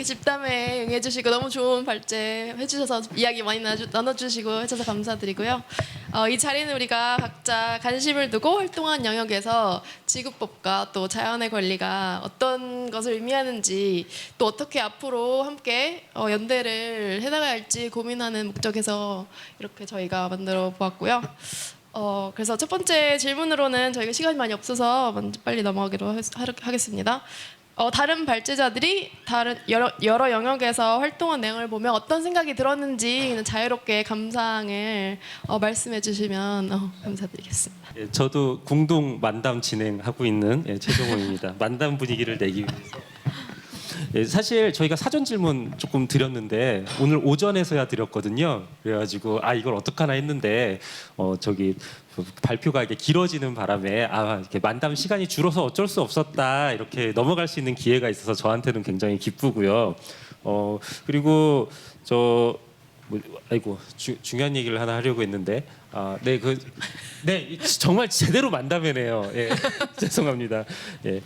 집담에 응해주시고 너무 좋은 발제 해주셔서 이야기 많이 나눠주시고 해줘서 감사드리고요. 이 자리는 우리가 각자 관심을 두고 활동한 영역에서 지구법과 또 자연의 권리가 어떤 것을 의미하는지 또 어떻게 앞으로 함께 연대를 해나가야 할지 고민하는 목적에서 이렇게 저희가 만들어 보았고요. 그래서 첫 번째 질문으로는 저희가 시간이 많이 없어서 먼저 빨리 넘어가기로 하겠습니다. 다른 발제자들이 다른 여러 영역에서 활동한 내용을 보면 어떤 생각이 들었는지 그냥 자유롭게 감상을 말씀해 주시면 감사드리겠습니다. 예, 저도 공동 만담 진행하고 있는 최종호입니다. 만담 분위기를 내기 위해서 사실 저희가 사전 질문 조금 드렸는데 오늘 오전에서야 드렸거든요. 그래가지고 이걸 어떡하나 했는데 저기 발표가 이렇게 길어지는 바람에 이렇게 만담 시간이 줄어서 어쩔 수 없었다 이렇게 넘어갈 수 있는 기회가 있어서 저한테는 굉장히 기쁘고요. 그리고 중요한 얘기를 하나 하려고 했는데 정말 제대로 만담이네요. 예, 죄송합니다. 예,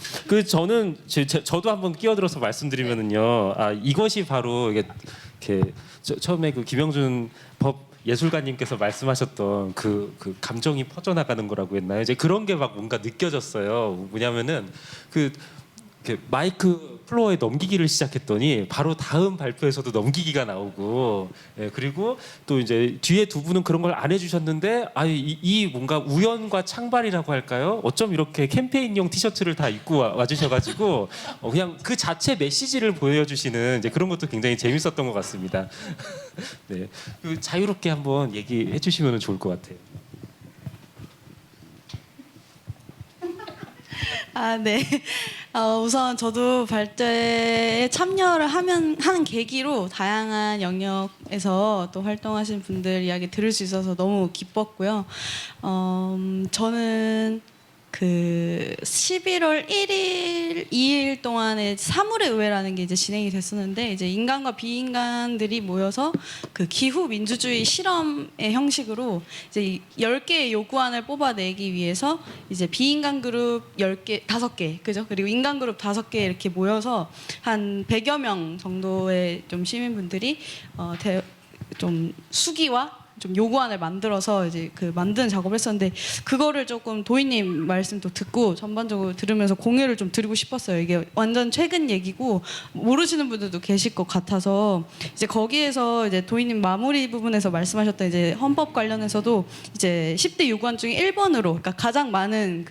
저도 한번 끼어들어서 말씀드리면은요, 이것이 바로 이렇게 처음에 김영준 법 예술가님께서 말씀하셨던 그 감정이 퍼져나가는 거라고 했나요? 이제 그런 게 막 뭔가 느껴졌어요. 뭐냐면은 마이크 플로어에 넘기기를 시작했더니 바로 다음 발표에서도 넘기기가 나오고, 그리고 또 이제 뒤에 두 분은 그런 걸 안 해주셨는데 이 뭔가 우연과 창발이라고 할까요? 어쩜 이렇게 캠페인용 티셔츠를 다 입고 와주셔가지고 그냥 그 자체 메시지를 보여주시는 이제 그런 것도 굉장히 재밌었던 것 같습니다. 네, 자유롭게 한번 얘기해 주시면 좋을 것 같아요. 네. 우선 저도 발제에 참여를 하는 계기로 다양한 영역에서 또 활동하신 분들 이야기 들을 수 있어서 너무 기뻤고요. 저는 11월 1일, 2일 동안에 사물의 의회라는 게 이제 진행이 됐었는데, 이제 인간과 비인간들이 모여서 기후 민주주의 실험의 형식으로 이제 10개의 요구안을 뽑아내기 위해서 이제 비인간 그룹 5개, 그죠? 그리고 인간 그룹 5개 이렇게 모여서 한 100여 명 정도의 좀 시민분들이 좀 수기와 좀 요구안을 만들어서 이제 만드는 작업을 했었는데, 그거를 조금 도희님 말씀도 듣고 전반적으로 들으면서 공유를 좀 드리고 싶었어요. 이게 완전 최근 얘기고 모르시는 분들도 계실 것 같아서, 이제 거기에서 이제 도희님 마무리 부분에서 말씀하셨던 이제 헌법 관련해서도 이제 10대 요구안 중에 1번으로, 그러니까 가장 많은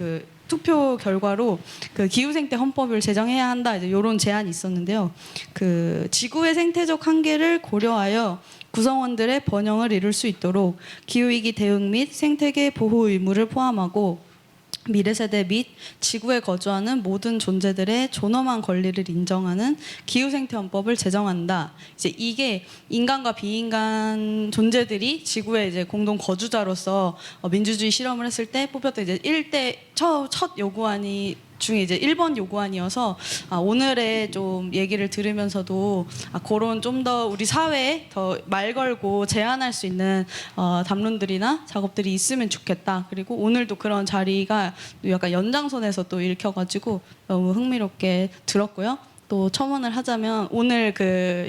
투표 결과로 기후 생태 헌법을 제정해야 한다, 이제 이런 제안이 있었는데요. 지구의 생태적 한계를 고려하여 구성원들의 번영을 이룰 수 있도록 기후위기 대응 및 생태계 보호 의무를 포함하고 미래 세대 및 지구에 거주하는 모든 존재들의 존엄한 권리를 인정하는 기후생태헌법을 제정한다. 이제 이게 인간과 비인간 존재들이 지구에 이제 공동 거주자로서 민주주의 실험을 했을 때 뽑혔던 이제 첫 요구안이 중에 이제 1번 요구안이어서 오늘의 좀 얘기를 들으면서도 그런 좀 더 우리 사회에 더 말 걸고 제안할 수 있는 담론들이나 작업들이 있으면 좋겠다. 그리고 오늘도 그런 자리가 약간 연장선에서 또 읽혀가지고 너무 흥미롭게 들었고요. 또 첨언을 하자면 오늘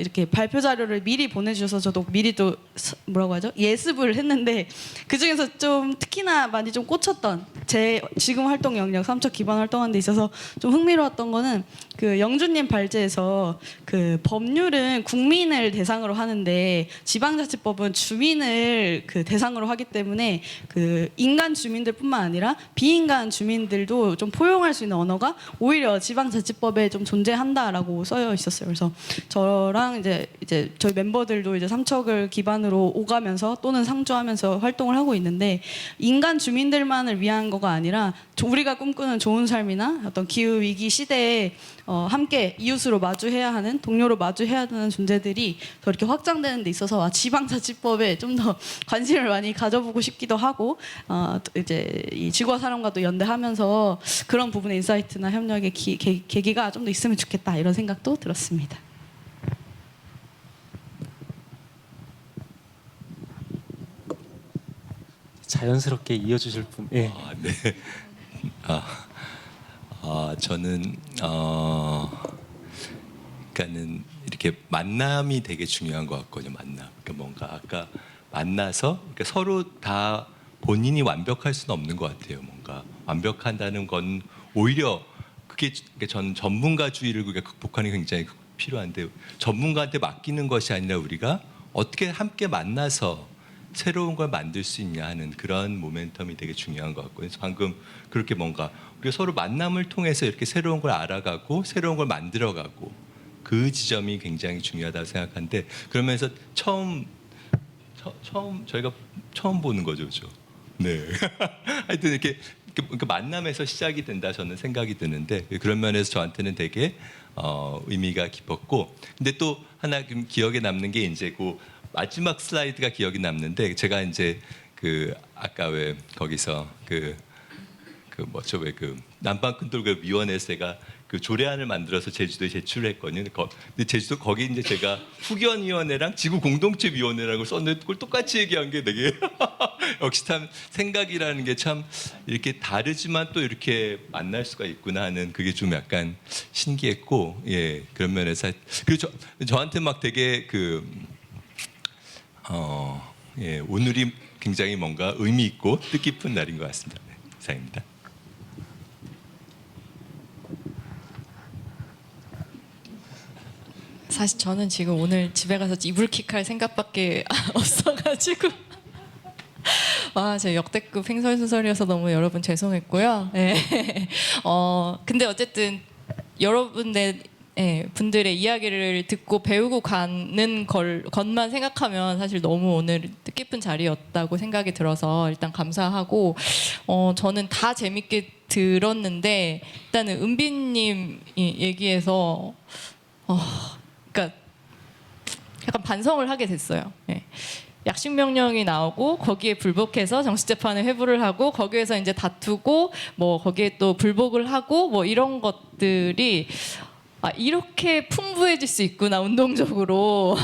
이렇게 발표 자료를 미리 보내주셔서 저도 미리 또 뭐라고 하죠? 예습을 했는데, 그 중에서 좀 특히나 많이 좀 꽂혔던 제 지금 활동 영역 삼척 기반 활동하는 데 있어서 좀 흥미로웠던 거는 영준님 발제에서 법률은 국민을 대상으로 하는데 지방자치법은 주민을 대상으로 하기 때문에 인간 주민들뿐만 아니라 비인간 주민들도 좀 포용할 수 있는 언어가 오히려 지방자치법에 좀 존재한다라고 써여 있었어요. 그래서 저랑 이제 저희 멤버들도 이제 삼척을 기반으로 오가면서 또는 상주하면서 활동을 하고 있는데, 인간 주민들만을 위한 거가 아니라 우리가 꿈꾸는 좋은 삶이나 어떤 기후 위기 시대에 함께 이웃으로 마주해야 하는, 동료로 마주해야 하는 존재들이 더 이렇게 확장되는 데 있어서 지방자치법에 좀 더 관심을 많이 가져보고 싶기도 하고, 이제 이 지구와 사람과도 연대하면서 그런 부분의 인사이트나 협력의 계기가 좀 더 있으면 좋겠다, 이런 생각도 들었습니다. 자연스럽게 이어주실 분. 예. 네. 저는 그러니까는 이렇게 만남이 되게 중요한 것 같거든요. 만남. 그러니까 뭔가 아까 만나서 그러니까 서로 다 본인이 완벽할 수는 없는 것 같아요. 뭔가 완벽한다는 건 오히려 그게 그러니까 저는 전문가주의를 우리가 극복하는 게 굉장히 필요한데 전문가한테 맡기는 것이 아니라 우리가 어떻게 함께 만나서 새로운 걸 만들 수 있냐 하는 그런 모멘텀이 되게 중요한 것 같고요. 그래서 방금 그렇게 뭔가 우리가 서로 만남을 통해서 이렇게 새로운 걸 알아가고 새로운 걸 만들어가고 그 지점이 굉장히 중요하다고 생각하는데 그러면서 처음 저희가 처음 보는 거죠, 그죠? 네. 하여튼 이렇게 만남에서 시작이 된다 저는 생각이 드는데 그런 면에서 저한테는 되게 의미가 깊었고 근데 또 하나 좀 기억에 남는 게 이제 그 마지막 슬라이드가 기억이 남는데 제가 이제 그 아까 왜 거기서 그 뭐죠 왜 그 남방큰돌 위원회에서 제가 그 조례안을 만들어서 제주도에 제출했거든요. 근데 제주도 거기 이제 제가 후견위원회랑 지구 공동체 위원회라고 썼는데 그걸 똑같이 얘기한 게 되게 역시 참 생각이라는 게 참 이렇게 다르지만 또 이렇게 만날 수가 있구나 하는 그게 좀 약간 신기했고 예 그런 면에서 그리고 저한테 막 되게 예 오늘이 굉장히 뭔가 의미 있고 뜻깊은 날인 것 같습니다. 네, 이상입니다. 사실 저는 지금 오늘 집에 가서 이불킥할 생각밖에 없어가지고 와, 제 역대급 횡설수설이어서 너무 여러분 죄송했고요. 네. 근데 어쨌든 여러분들 분들의 이야기를 듣고 배우고 가는 것만 생각하면 사실 너무 오늘 뜻깊은 자리였다고 생각이 들어서 일단 감사하고 저는 다 재밌게 들었는데 일단은 은빈님 얘기에서 그러니까 약간 반성을 하게 됐어요. 예. 약식 명령이 나오고 거기에 불복해서 정식 재판을 회부를 하고 거기에서 이제 다투고 뭐 거기에 또 불복을 하고 뭐 이런 것들이 이렇게 풍부해질 수 있구나 운동적으로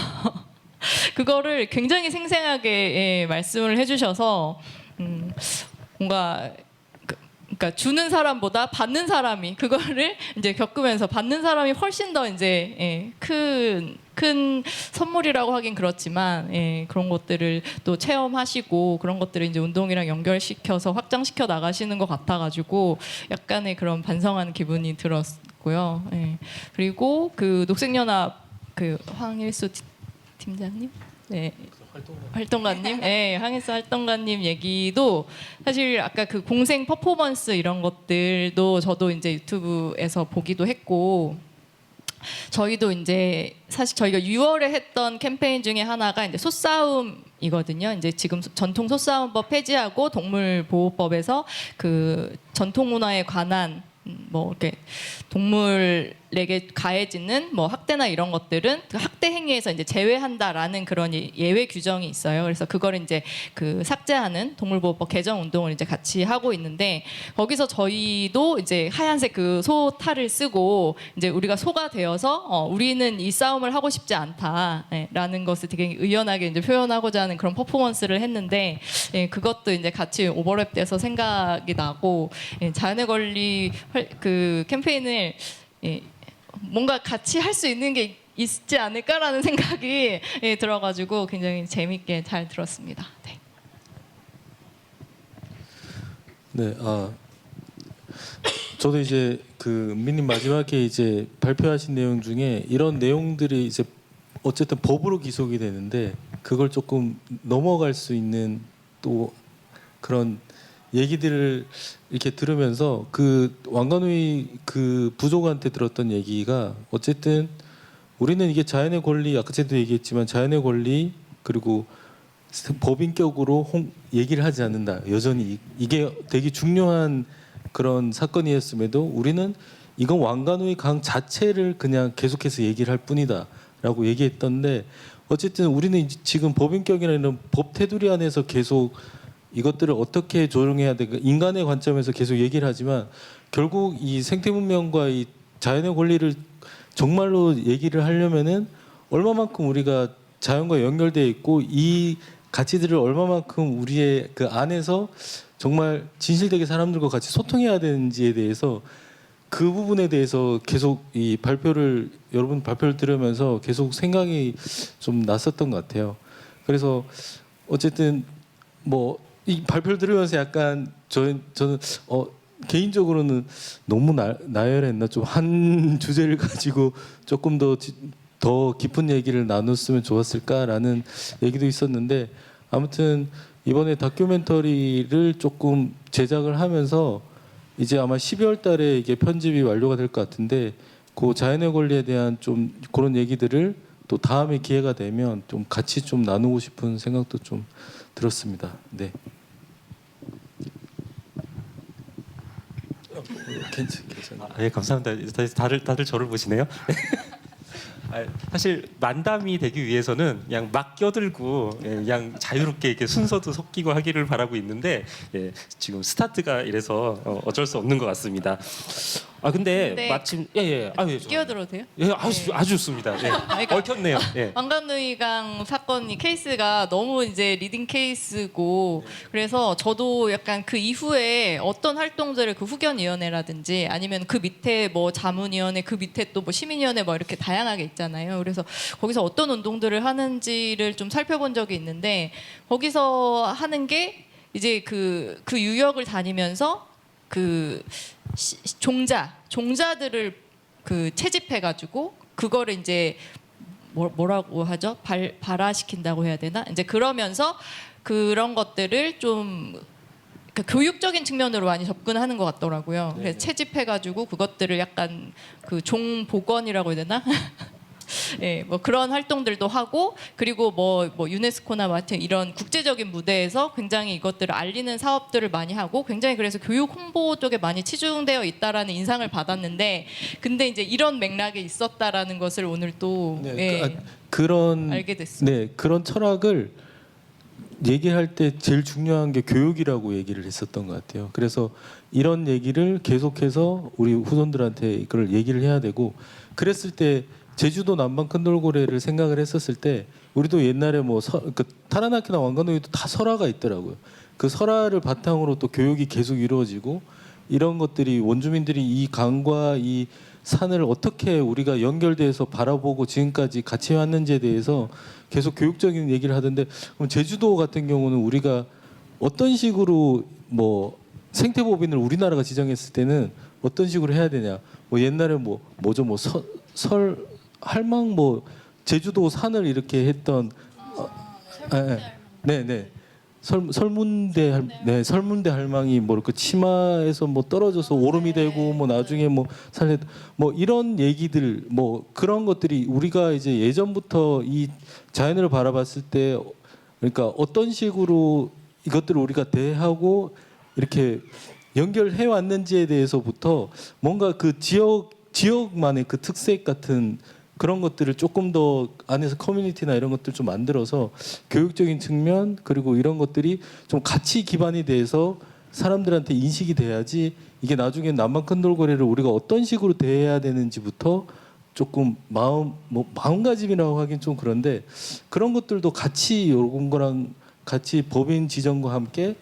그거를 굉장히 생생하게 말씀을 해주셔서 뭔가 그러니까 주는 사람보다 받는 사람이 그거를 이제 겪으면서 받는 사람이 훨씬 더 이제 큰 선물이라고 하긴 그렇지만 그런 것들을 또 체험하시고 그런 것들을 이제 운동이랑 연결시켜서 확장시켜 나가시는 것 같아가지고 약간의 그런 반성하는 기분이 들었고요. 그리고 그 녹색연합 그 황일수 팀장님, 활동가님, 황일수 활동가님 얘기도 사실 아까 그 공생 퍼포먼스 이런 것들도 저도 이제 유튜브에서 보기도 했고 저희도 이제 사실 저희가 6월에 했던 캠페인 중에 하나가 이제 소싸움이거든요. 이제 지금 전통 소싸움법 폐지하고 동물보호법에서 그 전통 문화에 관한 뭐 이렇게 동물에게 가해지는 뭐 학대나 이런 것들은 그 학대 행위에서 이제 제외한다라는 그런 예외 규정이 있어요. 그래서 그걸 이제 그 삭제하는 동물보호법 개정 운동을 이제 같이 하고 있는데 거기서 저희도 이제 하얀색 그 소탈을 쓰고 이제 우리가 소가 되어서 우리는 이 싸움을 하고 싶지 않다라는 것을 되게 의연하게 이제 표현하고자 하는 그런 퍼포먼스를 했는데 그것도 이제 같이 오버랩돼서 생각이 나고 자연의 권리 그 캠페인을 뭔가 같이 할 수 있는 게 있지 않을까라는 생각이 들어가지고 굉장히 재밌게 잘 들었습니다. 네, 저도 이제 그 은빈님 마지막에 이제 발표하신 내용 중에 이런 내용들이 이제 어쨌든 법으로 기속이 되는데 그걸 조금 넘어갈 수 있는 또 그런 얘기들을 이렇게 들으면서 그 왕관우이 그 부족한테 들었던 얘기가 어쨌든 우리는 이게 자연의 권리 아까 전에도 얘기했지만 자연의 권리 그리고 법인격으로 얘기를 하지 않는다. 여전히 이게 되게 중요한 그런 사건이었음에도 우리는 이건 왕관우이 강 자체를 그냥 계속해서 얘기를 할 뿐이다라고 얘기했던데 어쨌든 우리는 지금 법인격이라는 법 테두리 안에서 계속 이것들을 어떻게 조정해야 돼? 인간의 관점에서 계속 얘기를 하지만 결국 이 생태 문명과 이 자연의 권리를 정말로 얘기를 하려면은 얼마만큼 우리가 자연과 연결돼 있고 이 가치들을 얼마만큼 우리의 그 안에서 정말 진실되게 사람들과 같이 소통해야 되는지에 대해서 그 부분에 대해서 계속 이 발표를 여러분 발표를 들으면서 계속 생각이 좀 났었던 것 같아요. 그래서 어쨌든 뭐 이 발표를 들으면서 약간 저는 개인적으로는 너무 나열했나 좀 한 주제를 가지고 조금 더 깊은 얘기를 나눴으면 좋았을까라는 얘기도 있었는데 아무튼 이번에 다큐멘터리를 조금 제작을 하면서 이제 아마 12월 달에 이게 편집이 완료가 될 것 같은데 그 자연의 권리에 대한 좀 그런 얘기들을 또 다음에 기회가 되면 좀 같이 좀 나누고 싶은 생각도 좀 들었습니다. 네. 괜찮아요. 네, 감사합니다. 다들 저를 보시네요. 사실 만담이 되기 위해서는 그냥 막 껴들고 그냥 자유롭게 이렇게 순서도 섞이고 하기를 바라고 있는데 지금 스타트가 이래서 어쩔 수 없는 것 같습니다. 근데 네. 마침 끼어들어도 돼요? 아주 좋습니다. 그러니까 얽혔네요. 왕관누이강 사건이 케이스가 너무 이제 리딩 케이스고 그래서 저도 약간 그 이후에 어떤 활동들을 그 후견위원회라든지 아니면 그 밑에 뭐 자문위원회 그 밑에 또 뭐 시민위원회 뭐 이렇게 다양하게 있잖아요. 그래서 거기서 어떤 운동들을 하는지를 좀 살펴본 적이 있는데 거기서 하는 게 이제 그 유역을 다니면서 그 종자들을 그 채집해가지고 그거를 이제 뭐라고 하죠? 발화시킨다고 해야 되나? 이제 그러면서 그런 것들을 좀 그러니까 교육적인 측면으로 많이 접근하는 것 같더라고요. 그래서 채집해가지고 그것들을 약간 그 종복원이라고 해야 되나? 예, 뭐 그런 활동들도 하고 그리고 뭐 유네스코나 같은 이런 국제적인 무대에서 굉장히 이것들을 알리는 사업들을 많이 하고 굉장히 그래서 교육 홍보 쪽에 많이 치중되어 있다라는 인상을 받았는데 근데 이제 이런 맥락에 있었다라는 것을 오늘 또 그런 알게 됐어요. 네, 그런 철학을 얘기할 때 제일 중요한 게 교육이라고 얘기를 했었던 것 같아요. 그래서 이런 얘기를 계속해서 우리 후손들한테 이걸 얘기를 해야 되고 그랬을 때 제주도 남방 큰 돌고래를 생각을 했었을 때 우리도 옛날에 타라나키나 왕관누이도 다 설화가 있더라고요. 그 설화를 바탕으로 또 교육이 계속 이루어지고 이런 것들이 원주민들이 이 강과 이 산을 어떻게 우리가 연결돼서 바라보고 지금까지 같이 왔는지에 대해서 계속 교육적인 얘기를 하던데 그럼 제주도 같은 경우는 우리가 어떤 식으로 뭐 생태법인을 우리나라가 지정했을 때는 어떤 식으로 해야 되냐? 뭐 옛날에 할망 제주도 산을 이렇게 했던 네네 설문대 할망이 그 치마에서 떨어져서 오름이 되고 나중에 이런 얘기들 그런 것들이 우리가 이제 예전부터 이 자연을 바라봤을 때 그러니까 어떤 식으로 이것들을 우리가 대하고 이렇게 연결해 왔는지에 대해서부터 뭔가 그 지역만의 그 특색 같은 그런 것들을 조금 더 안에서 커뮤니티나 이런 것들 좀 만들어서 교육적인 측면 그리고 이런 것들이 좀 같이 기반이 돼서 사람들한테 인식이 돼야지 이게 나중에 남방 큰 돌고래를 우리가 어떤 식으로 대해야 되는지부터 조금 마음가짐이라고 하긴 좀 그런데 그런 것들도 같이 요런 거랑 같이 법인 지정과 함께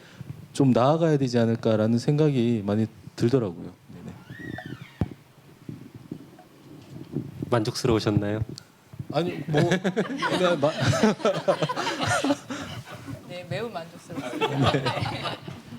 좀 나아가야 되지 않을까라는 생각이 많이 들더라고요. 네네. 만족스러우셨나요? 아니 네, 매우 만족스러웠어요.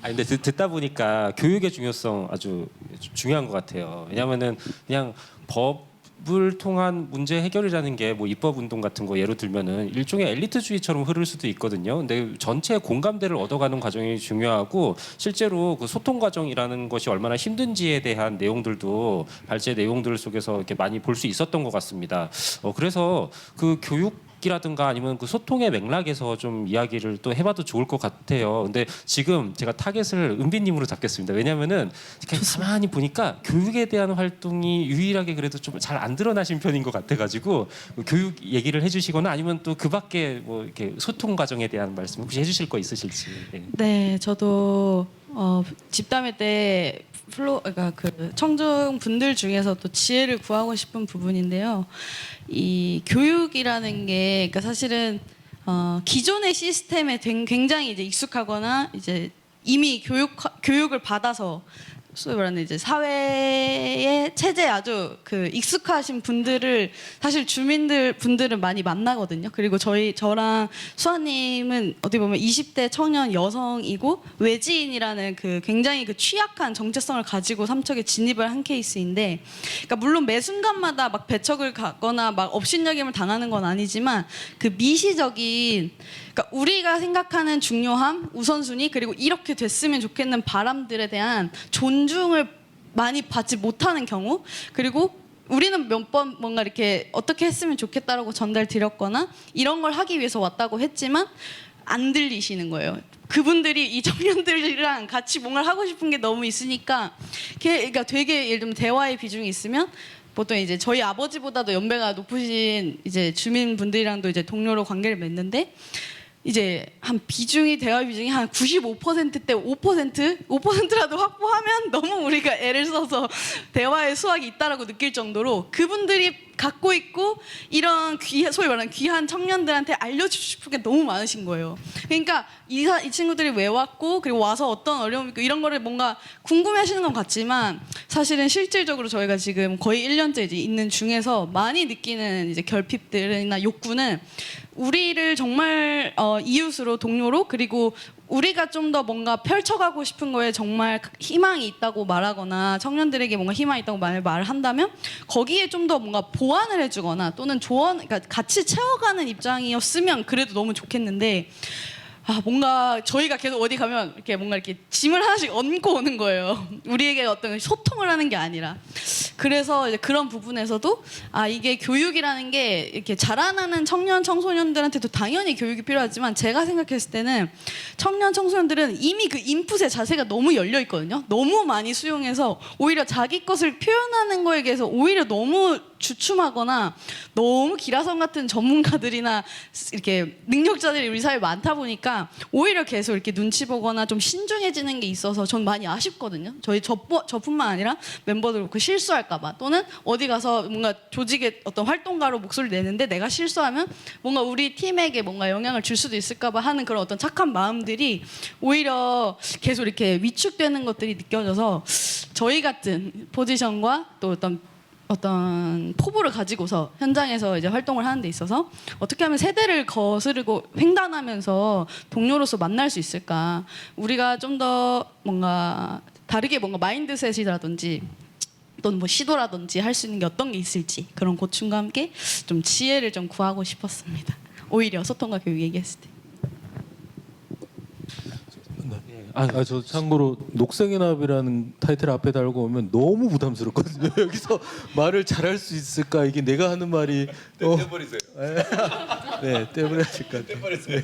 근데 듣다 보니까 교육의 중요성 아주 중요한 것 같아요. 왜냐하면은 그냥 법을 통한 문제 해결이라는 게 입법 운동 같은 거 예로 들면은 일종의 엘리트주의처럼 흐를 수도 있거든요. 근데 전체 공감대를 얻어가는 과정이 중요하고 실제로 그 소통 과정이라는 것이 얼마나 힘든지에 대한 내용들도 발제 내용들 속에서 이렇게 많이 볼 수 있었던 것 같습니다. 그래서 그 교육이라든가 아니면 그 소통의 맥락에서 좀 이야기를 또 해봐도 좋을 것 같아요. 근데 지금 제가 타겟을 은비님으로 잡겠습니다. 왜냐하면은 가만히 보니까 교육에 대한 활동이 유일하게 그래도 좀 잘 안 드러나신 편인 것 같아가지고 교육 얘기를 해주시거나 아니면 또 그밖에 이렇게 소통 과정에 대한 말씀 혹시 해주실 거 있으실지. 네, 저도 집담회 때 그러니까 그 청중 분들 중에서 또 지혜를 구하고 싶은 부분인데요. 이 교육이라는 게 그러니까 사실은 기존의 시스템에 굉장히 이제 익숙하거나 이제 이미 교육을 받아서 소위 말하는 이제 사회의 체제에 아주 그 익숙하신 분들을 사실 분들은 많이 만나거든요. 그리고 저랑 수아님은 어떻게 보면 20대 청년 여성이고 외지인이라는 그 굉장히 그 취약한 정체성을 가지고 삼척에 진입을 한 케이스인데, 그러니까 물론 매 순간마다 막 배척을 가거나 막 업신여김을 당하는 건 아니지만 그 미시적인, 그러니까 우리가 생각하는 중요함, 우선순위, 그리고 이렇게 됐으면 좋겠는 바람들에 대한 존중을 많이 받지 못하는 경우, 그리고 우리는 몇 번 뭔가 이렇게 어떻게 했으면 좋겠다라고 전달드렸거나 이런 걸 하기 위해서 왔다고 했지만 안 들리시는 거예요. 그분들이 이 청년들이랑 같이 뭔가를 하고 싶은 게 너무 있으니까, 그러니까 되게 예를 들면 대화의 비중이 있으면 보통 이제 저희 아버지보다도 연배가 높으신 이제 주민분들이랑도 이제 동료로 관계를 맺는데, 이제 한 비중이 대화 비중이 한 95%대 5%라도 확보하면 너무 우리가 애를 써서 대화의 수확이 있다라고 느낄 정도로 그분들이 갖고 있고 이런 소위 말하는 귀한 청년들한테 알려주고 싶은 게 너무 많으신 거예요. 그러니까 이 친구들이 왜 왔고 그리고 와서 어떤 어려움이 있고 이런 거를 뭔가 궁금해하시는 건 같지만, 사실은 실질적으로 저희가 지금 거의 1년째 이제 있는 중에서 많이 느끼는 이제 결핍들이나 욕구는 우리를 정말 이웃으로, 동료로, 그리고 우리가 좀 더 뭔가 펼쳐가고 싶은 거에 정말 희망이 있다고 말하거나 청년들에게 뭔가 희망이 있다고 말을 한다면 거기에 좀 더 뭔가 보완을 해주거나 또는 그러니까 같이 채워가는 입장이었으면 그래도 너무 좋겠는데, 뭔가 저희가 계속 어디 가면 이렇게 뭔가 이렇게 짐을 하나씩 얹고 오는 거예요. 우리에게 어떤 소통을 하는 게 아니라. 그래서 이제 그런 부분에서도 이게 교육이라는 게 이렇게 자라나는 청소년들한테도 당연히 교육이 필요하지만, 제가 생각했을 때는 청소년들은 이미 그 인풋의 자세가 너무 열려 있거든요. 너무 많이 수용해서 오히려 자기 것을 표현하는 거에 대해서 오히려 너무 주춤하거나 너무 기라성 같은 전문가들이나 이렇게 능력자들이 우리 사회에 많다 보니까 오히려 계속 이렇게 눈치 보거나 좀 신중해지는 게 있어서 전 많이 아쉽거든요. 저뿐만 아니라 멤버들 그렇고 실수할까봐, 또는 어디 가서 뭔가 조직의 어떤 활동가로 목소리를 내는데 내가 실수하면 뭔가 우리 팀에게 뭔가 영향을 줄 수도 있을까봐 하는 그런 어떤 착한 마음들이 오히려 계속 이렇게 위축되는 것들이 느껴져서, 저희 같은 포지션과 또 어떤 포부를 가지고서 현장에서 이제 활동을 하는 데 있어서 어떻게 하면 세대를 거스르고 횡단하면서 동료로서 만날 수 있을까? 우리가 좀 더 뭔가 다르게 뭔가 마인드셋이라든지 또는 뭐 시도라든지 할 수 있는 게 어떤 게 있을지, 그런 고충과 함께 좀 지혜를 좀 구하고 싶었습니다. 오히려 소통과 교육 얘기했을 때. 저 참고로 녹색의 나비라는 타이틀 앞에 달고 오면 너무 부담스럽거든요. 여기서 말을 잘할 수 있을까? 이게 내가 하는 말이 떼버리세요. 네, 떼버려야 될 것 같아요. 떼버리세요.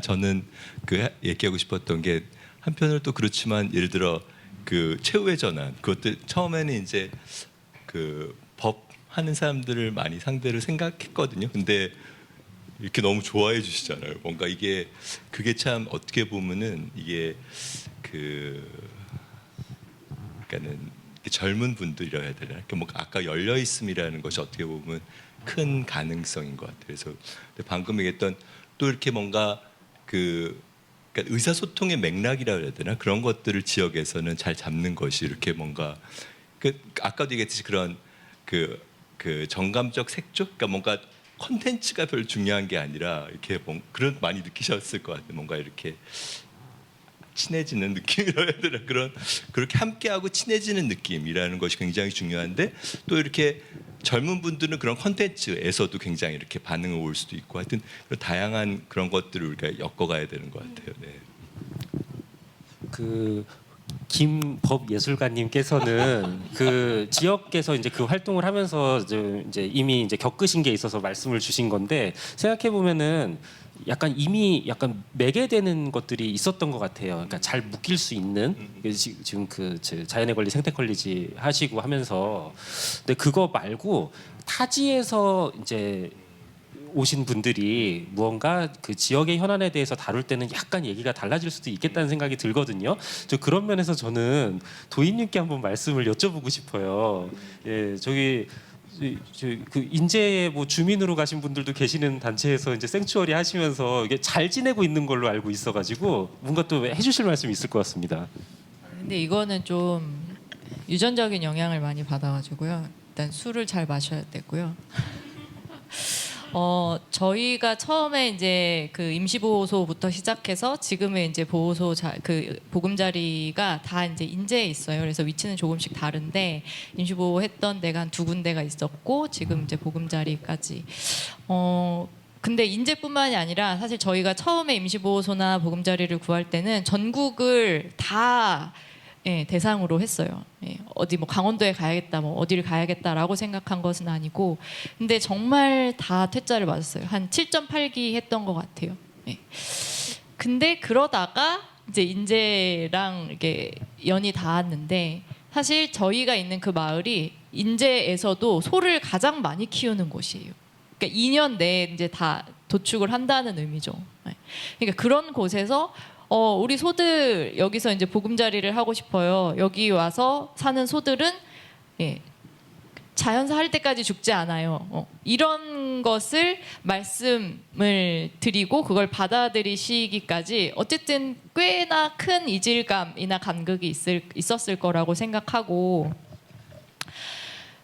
저는 그 얘기하고 싶었던 게, 한편으로 또 그렇지만 예를 들어 그 최후의 전환, 그것도 처음에는 이제 그 법 하는 사람들을 많이 상대를 생각했거든요. 근데 이렇게 너무 좋아해 주시잖아요. 뭔가 그게 참 어떻게 보면은 이게 그러니까는 젊은 분들이라 해야 되나? 뭔가 아까 열려 있음이라는 것이 어떻게 보면 큰 가능성인 것 같아요. 그래서 방금 얘기했던 또 이렇게 뭔가 그러니까 의사소통의 맥락이라 해야 되나? 그런 것들을 지역에서는 잘 잡는 것이 이렇게 뭔가 아까도 얘기했듯이 그런 그 정감적 색조, 그러니까 뭔가 콘텐츠가 별로 중요한 게 아니라 이렇게 그런 많이 느끼셨을 것 같아요. 뭔가 이렇게 친해지는 느낌이라 해야 되나, 그렇게 함께하고 친해지는 느낌이라는 것이 굉장히 중요한데, 또 이렇게 젊은 분들은 그런 콘텐츠에서도 굉장히 이렇게 반응을 올 수도 있고, 하여튼 다양한 그런 것들을 우리가 엮어가야 되는 것 같아요. 네. 김법 예술가님께서는 그 지역에서 이제 그 활동을 하면서 이제 이미 이제 겪으신 게 있어서 말씀을 주신 건데, 생각해 보면은 이미 약간 매개되는 것들이 있었던 것 같아요. 그러니까 잘 묶일 수 있는, 지금 자연의 권리, 생태 권리지 하시고 하면서, 근데 그거 말고 타지에서 이제 오신 분들이 무언가 그 지역의 현안에 대해서 다룰 때는 약간 얘기가 달라질 수도 있겠다는 생각이 들거든요. 그런 면에서 저는 도인님께 한번 말씀을 여쭤보고 싶어요. 예, 저기 그 인제에 뭐 주민으로 가신 분들도 계시는 단체에서 이제 생추어리 하시면서 이게 잘 지내고 있는 걸로 알고 있어가지고 뭔가 또 해주실 말씀이 있을 것 같습니다. 근데 이거는 좀 유전적인 영향을 많이 받아가지고요. 일단 술을 잘 마셔야 되고요. 저희가 처음에 이제 그 임시보호소부터 시작해서 지금의 이제 그 보금자리가 다 이제 인제에 있어요. 그래서 위치는 조금씩 다른데 임시보호했던 데가 한 2군데가 있었고 지금 이제 보금자리까지. 근데 인제뿐만이 아니라 사실 저희가 처음에 임시보호소나 보금자리를 구할 때는 전국을 다 대상으로 했어요. 어디 뭐 강원도에 가야겠다, 뭐 어디를 가야겠다라고 생각한 것은 아니고, 근데 정말 다 퇴짜를 맞았어요. 한 7.8기 했던 것 같아요. 근데 그러다가 이제 인제랑 이게 연이 닿았는데, 사실 저희가 있는 그 마을이 인제에서도 소를 가장 많이 키우는 곳이에요. 그러니까 2년 내에 이제 다 도축을 한다는 의미죠. 그러니까 그런 곳에서 우리 소들 여기서 이제 보금자리를 하고 싶어요. 여기 와서 사는 소들은 자연사 할 때까지 죽지 않아요. 이런 것을 말씀을 드리고 그걸 받아들이시기까지 어쨌든 꽤나 큰 이질감이나 간극이 있었을 거라고 생각하고,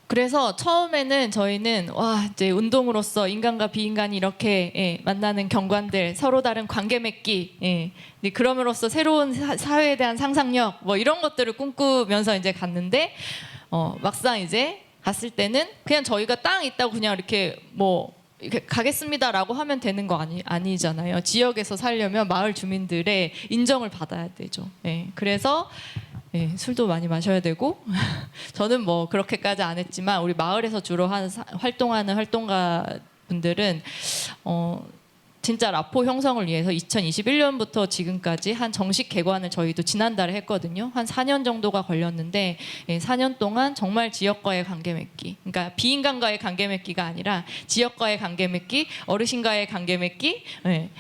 그래서 처음에는 저희는 이제 운동으로서 인간과 비인간이 이렇게 만나는 경관들, 서로 다른 관계 맺기, 그럼으로써 새로운 사회에 대한 상상력 뭐 이런 것들을 꿈꾸면서 이제 갔는데 막상 이제 갔을 때는 그냥 저희가 땅 있다고 그냥 이렇게 뭐 이렇게 가겠습니다라고 하면 되는 거 아니잖아요. 지역에서 살려면 마을 주민들의 인정을 받아야 되죠. 그래서 술도 많이 마셔야 되고 저는 뭐 그렇게까지 안 했지만 우리 마을에서 주로 활동하는 활동가 분들은 진짜 라포 형성을 위해서 2021년부터 지금까지 한 정식 개관을 저희도 지난달에 했거든요. 한 4년 정도가 걸렸는데 4년 동안 정말 지역과의 관계 맺기, 그러니까 비인간과의 관계 맺기가 아니라 지역과의 관계 맺기, 어르신과의 관계 맺기,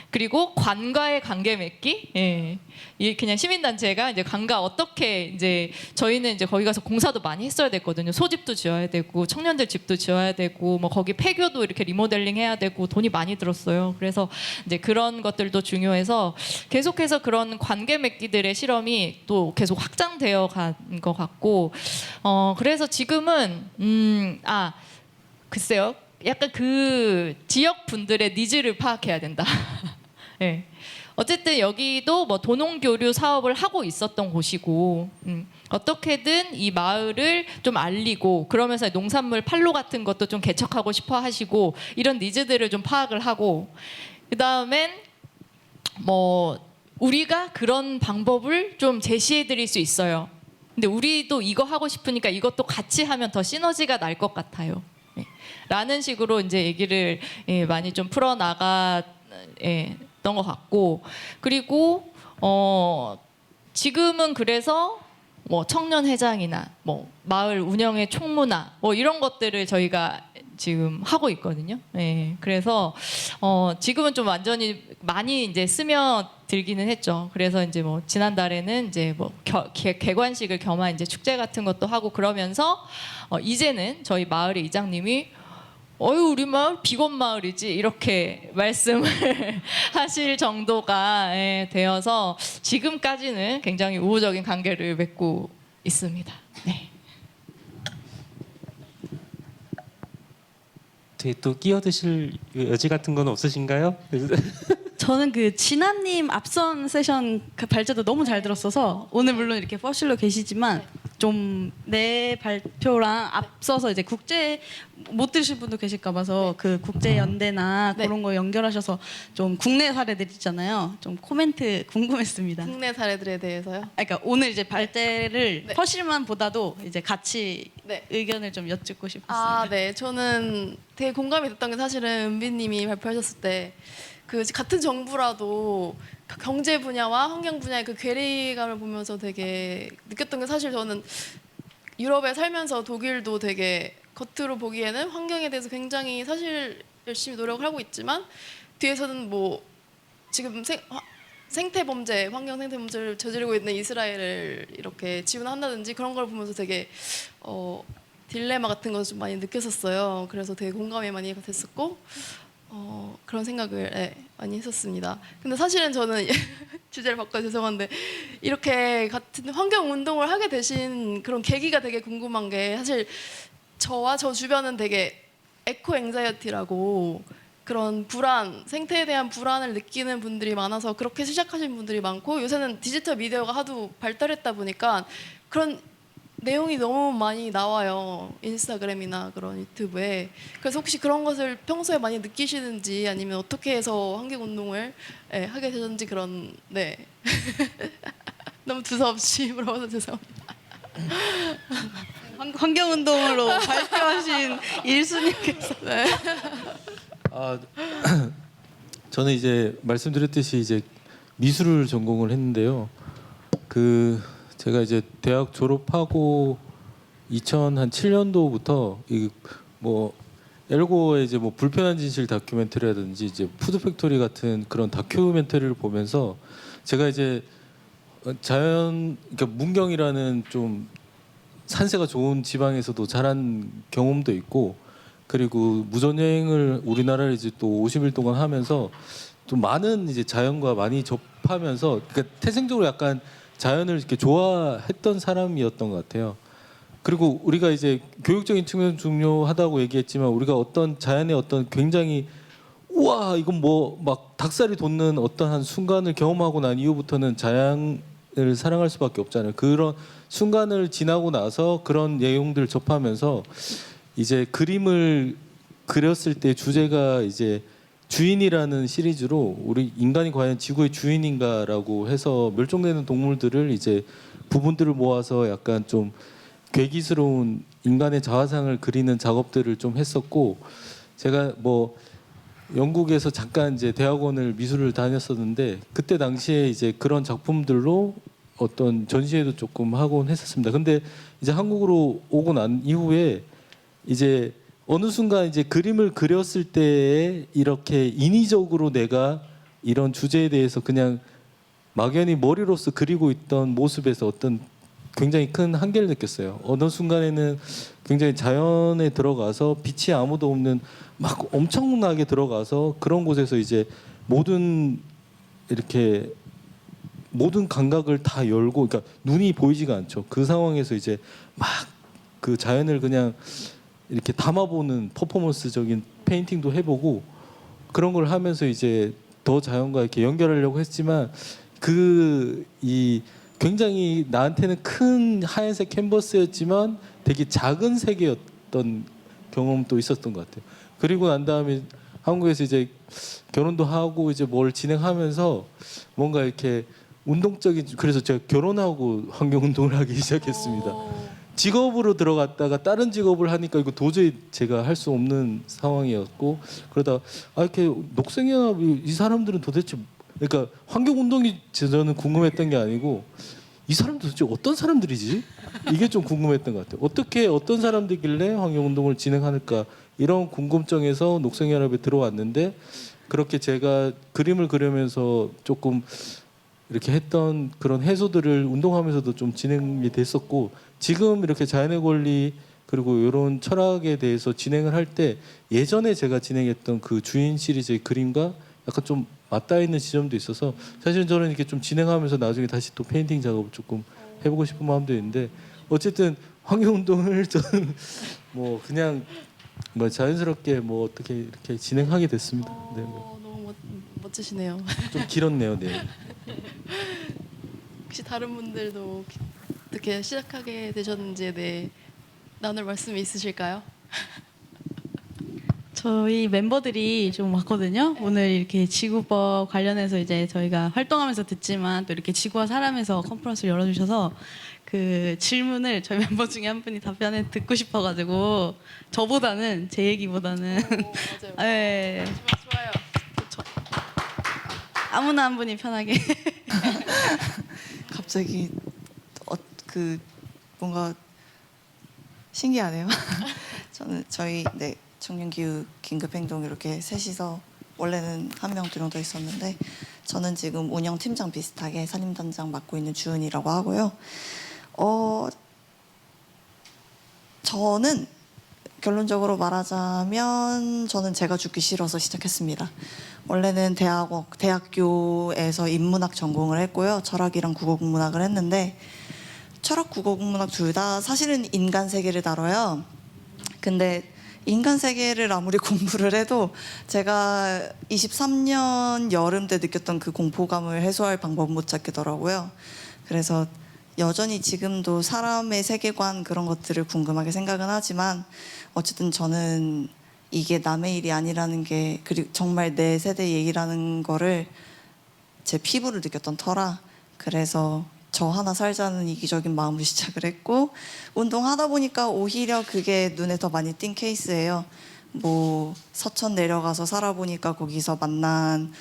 그리고 관과의 관계 맺기. 이 그냥 시민단체가 이제 관과 어떻게 이제 저희는 이제 거기 가서 공사도 많이 했어야 됐거든요. 소집도 지어야 되고 청년들 집도 지어야 되고 뭐 거기 폐교도 이렇게 리모델링 해야 되고 돈이 많이 들었어요. 그래서 이제 그런 것들도 중요해서 계속해서 그런 관계 맺기들의 실험이 또 계속 확장되어 간 것 같고, 그래서 지금은 글쎄요, 약간 그 지역 분들의 니즈를 파악해야 된다. 네. 어쨌든 여기도 뭐 도농교류 사업을 하고 있었던 곳이고 어떻게든 이 마을을 좀 알리고 그러면서 농산물 판로 같은 것도 좀 개척하고 싶어 하시고 이런 니즈들을 좀 파악을 하고, 그다음엔 뭐 우리가 그런 방법을 좀 제시해 드릴 수 있어요. 근데 우리도 이거 하고 싶으니까 이것도 같이 하면 더 시너지가 날 것 같아요. 라는 식으로 이제 얘기를 많이 좀 풀어나가 던 것 같고, 그리고 지금은 그래서 뭐 청년회장이나 뭐 마을 운영의 총무나 뭐 이런 것들을 저희가 지금 하고 있거든요. 그래서 지금은 좀 완전히 많이 이제 스며들기는 했죠. 그래서 이제 뭐 지난달에는 이제 뭐 개관식을 겸한 이제 축제 같은 것도 하고 그러면서 이제는 저희 마을의 이장님이 우리 마을 비건 마을이지 이렇게 말씀을 하실 정도가 되어서 지금까지는 굉장히 우호적인 관계를 맺고 있습니다. 네. 또 끼어드실 여지 같은 건 없으신가요? 저는 그 진아님 앞선 세션 그 발제도 너무 잘 들었어서 오늘 물론 이렇게 퍼실로 계시지만 좀 내 발표랑 앞서서 이제 국제 못 들으실 분도 계실까 봐서 그 국제 연대나 네. 그런 거 연결하셔서 좀 국내 사례들 있잖아요. 좀 코멘트 궁금했습니다. 국내 사례들에 대해서요. 그러니까 오늘 이제 발제를 네. 퍼실만 보다도 이제 같이 네. 의견을 좀 여쭙고 싶었습니다. 네. 저는 되게 공감이 됐던 게 사실은 은비님이 발표하셨을 때 그 같은 정부라도 경제 분야와 환경 분야의 그 괴리감을 보면서 되게 느꼈던 게, 사실 저는 유럽에 살면서 독일도 되게 겉으로 보기에는 환경에 대해서 굉장히 사실 열심히 노력을 하고 있지만 뒤에서는 뭐 지금 생태 범죄, 환경 생태 범죄를 저지르고 있는 이스라엘을 이렇게 지원한다든지 그런 걸 보면서 되게 딜레마 같은 거 좀 많이 느꼈었어요. 그래서 되게 공감이 많이 됐었고 그런 생각을 많이 했었습니다. 근데 사실은 저는 주제를 바꿔 죄송한데 이렇게 같은 환경 운동을 하게 되신 그런 계기가 되게 궁금한 게 사실 저와 저 주변은 되게 에코 앵자이어티라고 그런 불안, 생태에 대한 불안을 느끼는 분들이 많아서 그렇게 시작하신 분들이 많고 요새는 디지털 미디어가 하도 발달했다 보니까 그런 내용이 너무 많이 나와요. 인스타그램이나 그런 유튜브에. 그래서 혹시 그런 것을 평소에 많이 느끼시는지 아니면 어떻게 해서 환경 운동을 하게 되셨는지 그런 너무 두서없이 물어봐서 죄송합니다. 환경 운동으로 발표하신 일수님께서 저는 이제 말씀드렸듯이 이제 미술을 전공을 했는데요. 제가 이제 대학 졸업하고 2007년도부터 뭐 엘고의 이제 뭐 불편한 진실 다큐멘터리라든지 이제 푸드팩토리 같은 그런 다큐멘터리를 보면서 제가 이제 그러니까 문경이라는 좀 산세가 좋은 지방에서도 자란 경험도 있고 그리고 무전여행을 우리나라를 이제 또 50일 동안 하면서 또 많은 이제 자연과 많이 접하면서 그러니까 태생적으로 약간 자연을 이렇게 좋아했던 사람이었던 것 같아요. 그리고 우리가 이제 교육적인 측면 중요하다고 얘기했지만 우리가 어떤 자연의 어떤 굉장히 우와 이건 뭐 막 닭살이 돋는 어떤 한 순간을 경험하고 난 이후부터는 자연을 사랑할 수밖에 없잖아요. 그런 순간을 지나고 나서 그런 내용들을 접하면서 이제 그림을 그렸을 때 주제가 이제 주인이라는 시리즈로 우리 인간이 과연 지구의 주인인가라고 해서 멸종되는 동물들을 이제 부분들을 모아서 약간 좀 괴기스러운 인간의 자화상을 그리는 작업들을 좀 했었고 제가 뭐 영국에서 잠깐 이제 대학원을 미술을 다녔었는데 그때 당시에 이제 그런 작품들로 어떤 전시회도 조금 하곤 했었습니다. 근데 이제 한국으로 오고 난 이후에 이제 어느 순간 이제 그림을 그렸을 때에 이렇게 인위적으로 내가 이런 주제에 대해서 그냥 막연히 머리로서 그리고 있던 모습에서 어떤 굉장히 큰 한계를 느꼈어요. 어느 순간에는 굉장히 자연에 들어가서 빛이 아무도 없는 막 엄청나게 들어가서 그런 곳에서 이제 모든 감각을 다 열고 그러니까 눈이 보이지가 않죠. 그 상황에서 이제 막 그 자연을 그냥 이렇게 담아보는 퍼포먼스적인 페인팅도 해보고 그런 걸 하면서 이제 더 자연과 이렇게 연결하려고 했지만 이 굉장히 나한테는 큰 하얀색 캔버스였지만 되게 작은 세계였던 경험도 있었던 것 같아요. 그리고 난 다음에 한국에서 이제 결혼도 하고 이제 뭘 진행하면서 뭔가 이렇게 운동적인 그래서 제가 결혼하고 환경 운동을 하기 시작했습니다. 직업으로 들어갔다가 다른 직업을 하니까 이거 도저히 제가 할 수 없는 상황이었고 그러다 이렇게 녹색연합이 이 사람들은 도대체 그러니까 환경 운동이 저는 궁금했던 게 아니고 이 사람들 도대체 어떤 사람들이지? 이게 좀 궁금했던 것 같아요. 어떻게 어떤 사람들이길래 환경 운동을 진행할까 이런 궁금증에서 녹색연합에 들어왔는데 그렇게 제가 그림을 그리면서 조금 이렇게 했던 그런 해소들을 운동하면서도 좀 진행이 됐었고 지금 이렇게 자연의 권리 그리고 이런 철학에 대해서 진행을 할 때 예전에 제가 진행했던 그 주인 시리즈의 그림과 약간 좀 맞닿아 있는 지점도 있어서 사실은 저는 이렇게 좀 진행하면서 나중에 다시 또 페인팅 작업을 조금 해보고 싶은 마음도 있는데 어쨌든 환경 운동을 저는 뭐 그냥 뭐 자연스럽게 뭐 어떻게 이렇게 진행하게 됐습니다. 네. 너무 멋지시네요. 좀 길었네요. 네. 혹시 다른 분들도 어떻게 시작하게 되셨는지에 대해 나눌 말씀이 있으실까요? 저희 멤버들이 좀 왔거든요. 오늘 이렇게 지구법 관련해서 이제 저희가 활동하면서 듣지만 또 이렇게 지구와 사람에서 컨퍼런스를 열어주셔서 그 질문을 저희 멤버 중에 한 분이 답변을 듣고 싶어가지고 저보다는 제 얘기보다는 맞아요. 네, 좋아요. 아무나 한 분이 편하게 갑자기 뭔가 신기하네요. 저희 청년기후 긴급행동 이렇게 셋이서 원래는 한 명, 두 명 더 있었는데 저는 지금 운영팀장 비슷하게 산림단장 맡고 있는 주은이라고 하고요. 저는 결론적으로 말하자면 저는 제가 죽기 싫어서 시작했습니다. 원래는 대학교에서 인문학 전공을 했고요. 철학이랑 국어국문학을 했는데 철학, 국어국문학 둘 다 사실은 인간 세계를 다뤄요. 근데 인간 세계를 아무리 공부를 해도 제가 23년 여름 때 느꼈던 그 공포감을 해소할 방법을 못 찾겠더라고요. 그래서 여전히 지금도 사람의 세계관 그런 것들을 궁금하게 생각은 하지만 어쨌든 저는 이게 남의 일이 아니라는 게 그리고 정말 내 세대 얘기라는 거를 제 피부를 느꼈던 터라 그래서 저 하나 살자는 이기적인 마음으로 시작을 했고 운동하다 보니까 오히려 그게 눈에 더 많이 띈 케이스예요. 뭐 서천 내려가서 살아보니까 거기서 만난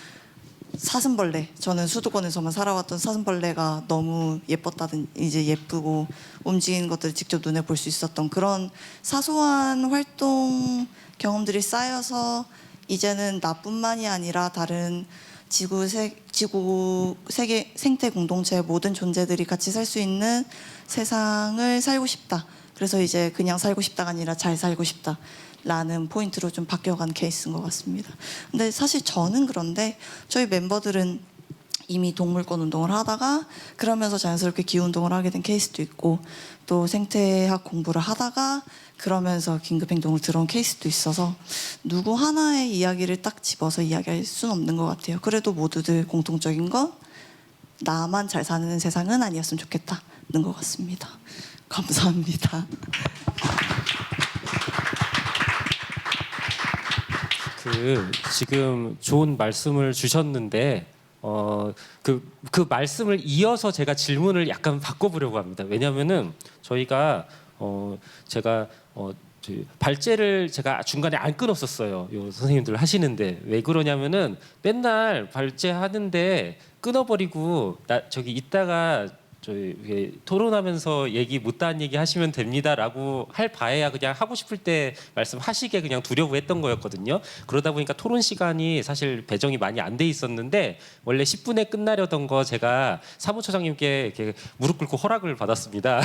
사슴벌레 저는 수도권에서만 살아왔던 사슴벌레가 너무 예뻤다든 이제 예쁘고 움직이는 것들을 직접 눈에 볼 수 있었던 그런 사소한 활동 경험들이 쌓여서 이제는 나뿐만이 아니라 다른 지구 세계 생태 공동체의 모든 존재들이 같이 살 수 있는 세상을 살고 싶다. 그래서 이제 그냥 살고 싶다가 아니라 잘 살고 싶다. 라는 포인트로 좀 바뀌어간 케이스인 것 같습니다. 근데 사실 저는 그런데 저희 멤버들은 이미 동물권 운동을 하다가 그러면서 자연스럽게 기후 운동을 하게 된 케이스도 있고 또 생태학 공부를 하다가 그러면서 긴급 행동을 들어온 케이스도 있어서 누구 하나의 이야기를 딱 집어서 이야기할 수는 없는 것 같아요. 그래도 모두들 공통적인 건 나만 잘 사는 세상은 아니었으면 좋겠다는 것 같습니다. 감사합니다. 지금 좋은 말씀을 주셨는데 그 말씀을 이어서 제가 질문을 약간 바꿔보려고 합니다. 왜냐하면은 저희가 제가 발제를 제가 중간에 안 끊었었어요. 요 선생님들 하시는데 왜 그러냐면은 맨날 발제하는데 끊어버리고 저기 이따가 저희 토론하면서 얘기 못다한 얘기 하시면 됩니다라고 할 바에야 그냥 하고 싶을 때 말씀하시게 그냥 두려고 했던 거였거든요. 그러다 보니까 토론 시간이 사실 배정이 많이 안 돼 있었는데 원래 10분에 끝나려던 거 제가 사무처장님께 이렇게 무릎 꿇고 허락을 받았습니다.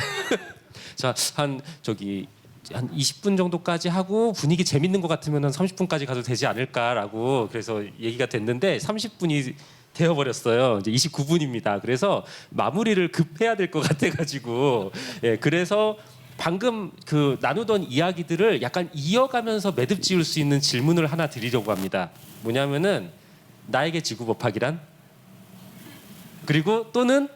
자, 한 20분 정도까지 하고 분위기 재밌는 것 같으면 한 30분까지 가도 되지 않을까라고 그래서 얘기가 됐는데 30분이 되어버렸어요. 이제 29분입니다. 그래서 마무리를 급해야 될 것 같아가지고 그래서 방금 그 나누던 이야기들을 약간 이어가면서 매듭 지을 수 있는 질문을 하나 드리려고 합니다. 뭐냐면은 나에게 지구법학이란? 그리고 또는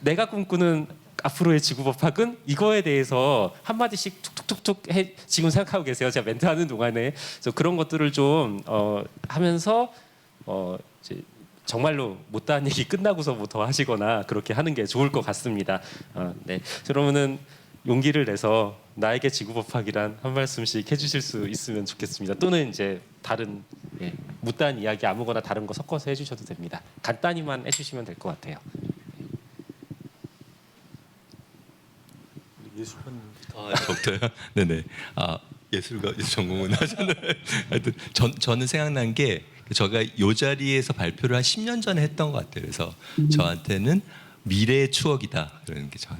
내가 꿈꾸는 앞으로의 지구법학은 이거에 대해서 한마디씩 툭툭툭툭 지금 생각하고 계세요. 제가 멘트하는 동안에 그래서 그런 것들을 좀 하면서 이제 정말로 못다한 얘기 끝나고서 뭐 더 하시거나 그렇게 하는 게 좋을 것 같습니다. 네, 그러면은 용기를 내서 나에게 지구법학이란 한 말씀씩 해주실 수 있으면 좋겠습니다. 또는 이제 다른 못다한 이야기 아무거나 다른 거 섞어서 해주셔도 됩니다. 간단히만 해주시면 될 것 같아요. 예술관 저부터요? 네네. 예술가 전공은 하잖아요. 하여튼 저는 생각난 게 제가 이 자리에서 발표를 한 10년 전에 했던 것 같아요. 그래서 저한테는 미래의 추억이다 그러는 게 전.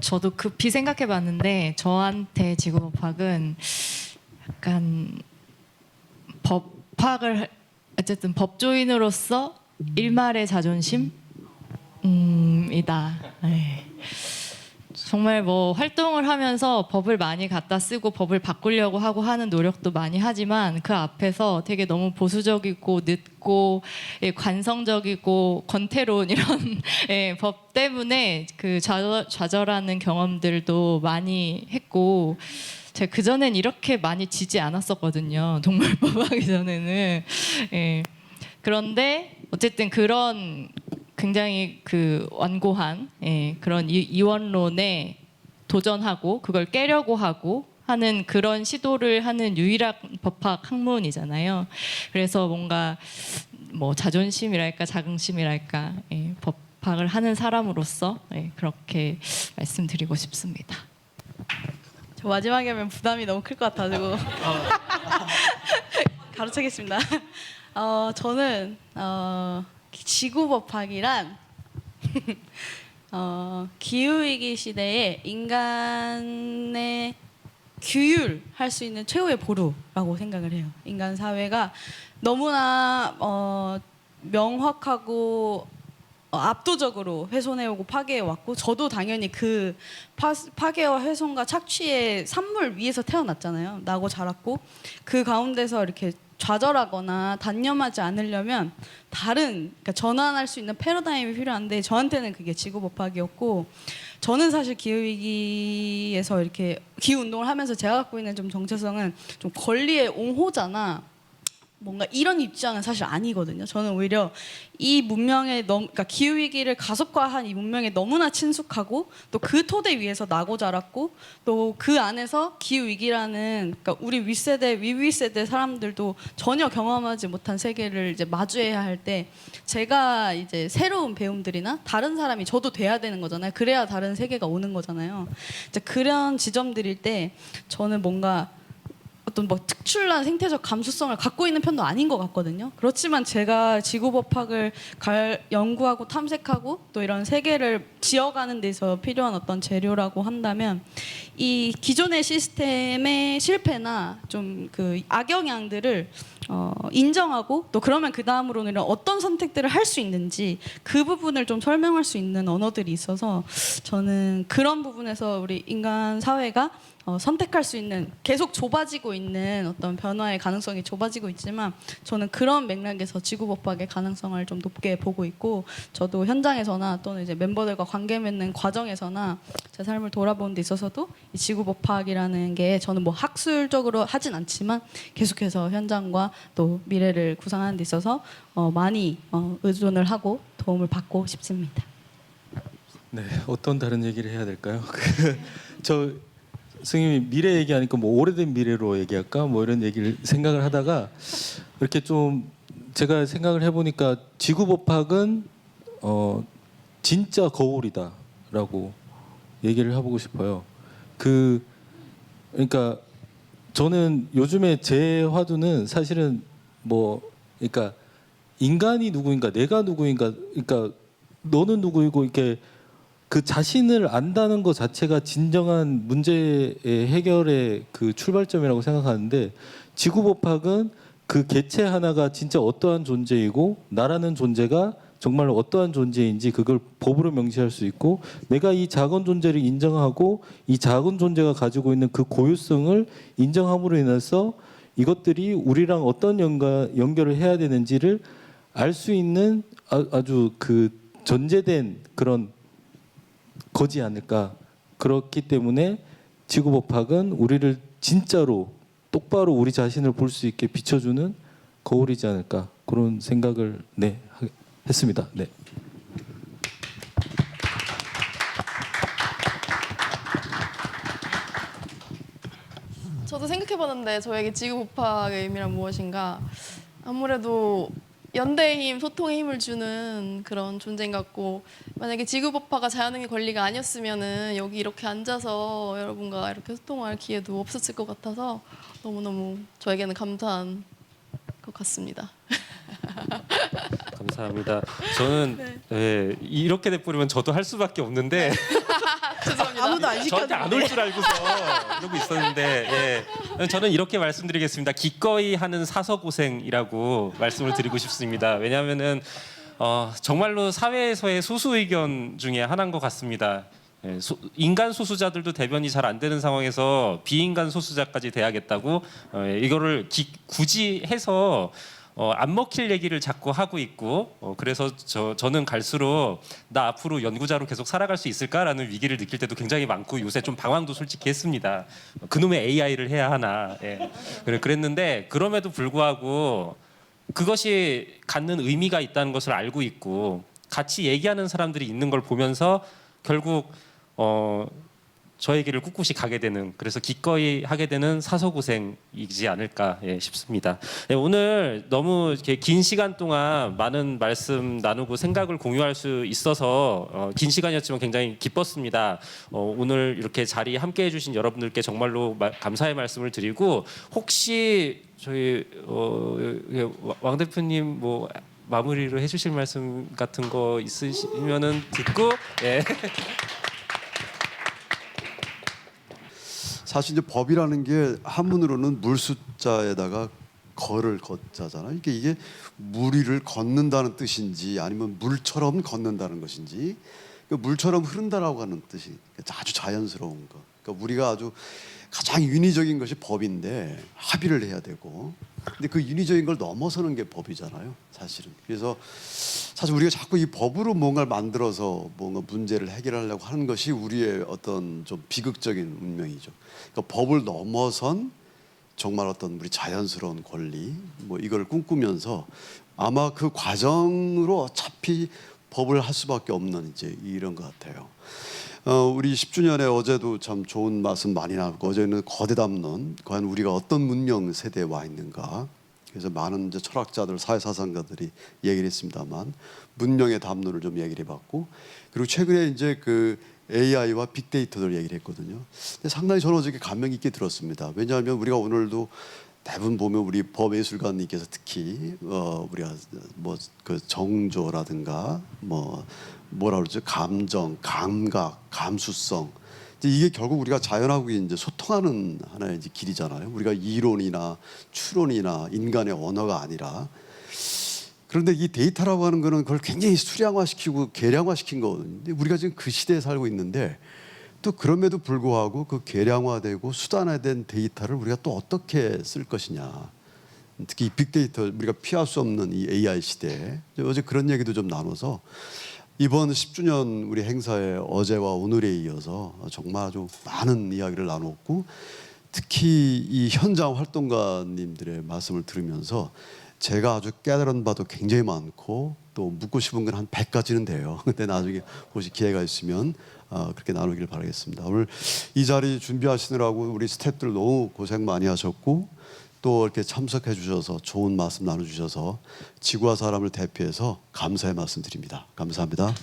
저도 급히 생각해봤는데 저한테 지구법학은 약간 법학을 어쨌든 법조인으로서 일말의 자존심 이다. 네. 정말 뭐 활동을 하면서 법을 많이 갖다 쓰고 법을 바꾸려고 하고 하는 노력도 많이 하지만 그 앞에서 되게 너무 보수적이고 늦고 관성적이고 권태로운 이런 법 때문에 그 좌절하는 경험들도 많이 했고 제가 그전엔 이렇게 많이 지지 않았었거든요. 동물법 하기 전에는. 그런데 어쨌든 그런 굉장히 그 완고한 그런 이원론에 도전하고 그걸 깨려고 하고 하는 그런 시도를 하는 유일한 법학 학문이잖아요. 그래서 뭔가 뭐 자존심이랄까 자긍심이랄까 법학을 하는 사람으로서 그렇게 말씀드리고 싶습니다. 저 마지막에 하면 부담이 너무 클 것 같아가지고 가로채겠습니다. 저는 지구법학이란 기후위기 시대에 인간의 규율할 수 있는 최후의 보루라고 생각을 해요. 인간 사회가 너무나 명확하고 압도적으로 훼손해오고 파괴해왔고, 저도 당연히 그 파괴와 훼손과 착취의 산물 위에서 태어났잖아요. 나고 자랐고, 그 가운데서 이렇게 좌절하거나 단념하지 않으려면 다른, 그러니까 전환할 수 있는 패러다임이 필요한데, 저한테는 그게 지구법학이었고, 저는 사실 기후위기에서 이렇게 기후운동을 하면서 제가 갖고 있는 좀 정체성은 좀 권리의 옹호자나 뭔가 이런 입장은 사실 아니거든요. 저는 오히려 이 문명에 그러니까 기후 위기를 가속화한 이 문명에 너무나 친숙하고, 또 그 토대 위에서 나고 자랐고, 또 그 안에서 기후 위기라는, 그러니까 우리 윗세대, 위윗세대 사람들도 전혀 경험하지 못한 세계를 이제 마주해야 할 때, 제가 이제 새로운 배움들이나 다른 사람이 저도 돼야 되는 거잖아요. 그래야 다른 세계가 오는 거잖아요. 이제 그런 지점들일 때 저는 뭔가 어떤 뭐 특출난 생태적 감수성을 갖고 있는 편도 아닌 것 같거든요. 그렇지만 제가 지구법학을 연구하고 탐색하고 또 이런 세계를 지어가는 데서 필요한 어떤 재료라고 한다면, 이 기존의 시스템의 실패나 좀 그 악영향들을 인정하고, 또 그러면 그 다음으로는 어떤 선택들을 할 수 있는지 그 부분을 좀 설명할 수 있는 언어들이 있어서, 저는 그런 부분에서 우리 인간 사회가 선택할 수 있는, 계속 좁아지고 있는 어떤 변화의 가능성이 좁아지고 있지만, 저는 그런 맥락에서 지구법학의 가능성을 좀 높게 보고 있고, 저도 현장에서나 또는 이제 멤버들과 관계 맺는 과정에서나 제 삶을 돌아보는 데 있어서도 이 지구법학이라는 게, 저는 뭐 학술적으로 하진 않지만 계속해서 현장과 또 미래를 구상하는 데 있어서 많이 의존을 하고 도움을 받고 싶습니다. 네, 어떤 다른 얘기를 해야 될까요? 저 선생님이 미래 얘기하니까 뭐 오래된 미래로 얘기할까 뭐 이런 얘기를 생각을 하다가, 이렇게 좀 제가 생각을 해보니까 지구법학은 진짜 거울이다라고 얘기를 해보고 싶어요. 그러니까 저는 요즘에 제 화두는 사실은 뭐, 그러니까 인간이 누구인가, 내가 누구인가, 그러니까 너는 누구이고, 이렇게 그 자신을 안다는 것 자체가 진정한 문제의 해결의 그 출발점이라고 생각하는데, 지구법학은 그 개체 하나가 진짜 어떠한 존재이고, 나라는 존재가 정말 어떠한 존재인지 그걸 법으로 명시할 수 있고, 내가 이 작은 존재를 인정하고 이 작은 존재가 가지고 있는 그 고유성을 인정함으로 인해서 이것들이 우리랑 어떤 연결을 해야 되는지를 알 수 있는 아주 그 전제된 그런 거지 않을까. 그렇기 때문에 지구법학은 우리를 진짜로 똑바로 우리 자신을 볼 수 있게 비춰주는 거울이지 않을까, 그런 생각을 했습니다. 네. 저도 생각해봤는데 저에게 지구법학의 의미란 무엇인가, 아무래도 연대의 힘, 소통의 힘을 주는 그런 존재인 것 같고, 만약에 지구법화가 자연의 권리가 아니었으면은 여기 이렇게 앉아서 여러분과 이렇게 소통할 기회도 없었을 것 같아서 너무너무 저에게는 감사한 것 같습니다. 감사합니다. 저는 이렇게 돼버리면 저도 할 수밖에 없는데 죄송합니다. 아무도 안 저한테 안 올 줄 알고서 이러고 있었는데, 저는 이렇게 말씀드리겠습니다. 기꺼이 하는 사서고생이라고 말씀을 드리고 싶습니다. 왜냐하면은 정말로 사회에서의 소수 의견 중에 하나인 것 같습니다. 인간 소수자들도 대변이 잘 안 되는 상황에서 비인간 소수자까지 돼야겠다고 이거를 굳이 해서 안 먹힐 얘기를 자꾸 하고 있고, 그래서 저는 갈수록 나 앞으로 연구자로 계속 살아갈 수 있을까라는 위기를 느낄 때도 굉장히 많고, 요새 좀 방황도 솔직히 했습니다. 그놈의 AI를 해야 하나. 그랬는데 그럼에도 불구하고 그것이 갖는 의미가 있다는 것을 알고 있고, 같이 얘기하는 사람들이 있는 걸 보면서 결국 저의 길을 꿋꿋이 가게 되는, 그래서 기꺼이 하게 되는 사서고생이지 않을까 싶습니다. 오늘 너무 이렇게 긴 시간 동안 많은 말씀 나누고 생각을 공유할 수 있어서 긴 시간이었지만 굉장히 기뻤습니다. 오늘 이렇게 자리에 함께 해주신 여러분들께 정말로 감사의 말씀을 드리고, 혹시 저희 왕 대표님 뭐 마무리로 해주실 말씀 같은 거 있으시면은 듣고 예. 사실 이제 법이라는 게 한문으로는 물숫자에다가 거를 걷자잖아요. 이게 무리를 걷는다는 뜻인지 아니면 물처럼 걷는다는 것인지, 물처럼 흐른다라고 하는 뜻이 아주 자연스러운 거. 그러니까 우리가 아주 가장 윤리적인 것이 법인데 합의를 해야 되고, 근데 그 윤리적인 걸 넘어서는 게 법이잖아요, 사실은. 그래서 사실 우리가 자꾸 이 법으로 뭔가를 만들어서 뭔가 문제를 해결하려고 하는 것이 우리의 어떤 좀 비극적인 운명이죠. 그러니까 법을 넘어선 정말 어떤 우리 자연스러운 권리, 뭐 이걸 꿈꾸면서 아마 그 과정으로 어차피 법을 할 수밖에 없는 이제 이런 것 같아요. 우리 10주년에 어제도 참 좋은 말씀 많이 나왔고, 어제는 거대 담론, 과연 우리가 어떤 문명 세대에 와 있는가. 그래서 많은 이제 철학자들, 사회사상가들이 얘기를 했습니다만 문명의 담론을 좀 얘기를 해봤고, 그리고 최근에 이제 그 AI와 빅데이터들 얘기를 했거든요. 근데 상당히 저는 어저께 감명 있게 들었습니다. 왜냐하면 우리가 오늘도 대부분 보면 우리 법예술가님께서 특히 우리가 뭐 그 정조라든가 뭐라 그러죠, 감정, 감각, 감수성, 이게 결국 우리가 자연하고 이제 소통하는 하나의 이제 길이잖아요. 우리가 이론이나 추론이나 인간의 언어가 아니라. 그런데 이 데이터라고 하는 거는 그걸 굉장히 수량화시키고 계량화시킨 거거든요. 근데 우리가 지금 그 시대에 살고 있는데 또 그럼에도 불구하고 그 계량화되고 수단화된 데이터를 우리가 또 어떻게 쓸 것이냐. 특히 이 빅데이터, 우리가 피할 수 없는 이 AI 시대에 어제 그런 얘기도 좀 나눠서 이번 10주년 우리 행사에 어제와 오늘에 이어서 정말 아주 많은 이야기를 나눴고, 특히 이 현장 활동가님들의 말씀을 들으면서 제가 아주 깨달은 바도 굉장히 많고 또 묻고 싶은 건 한 100가지는 돼요. 근데 나중에 혹시 기회가 있으면 그렇게 나누길 바라겠습니다. 오늘 이 자리 준비하시느라고 우리 스태프들 너무 고생 많이 하셨고, 또 이렇게 참석해 주셔서 좋은 말씀 나눠주셔서 지구와 사람을 대표해서 감사의 말씀 드립니다. 감사합니다.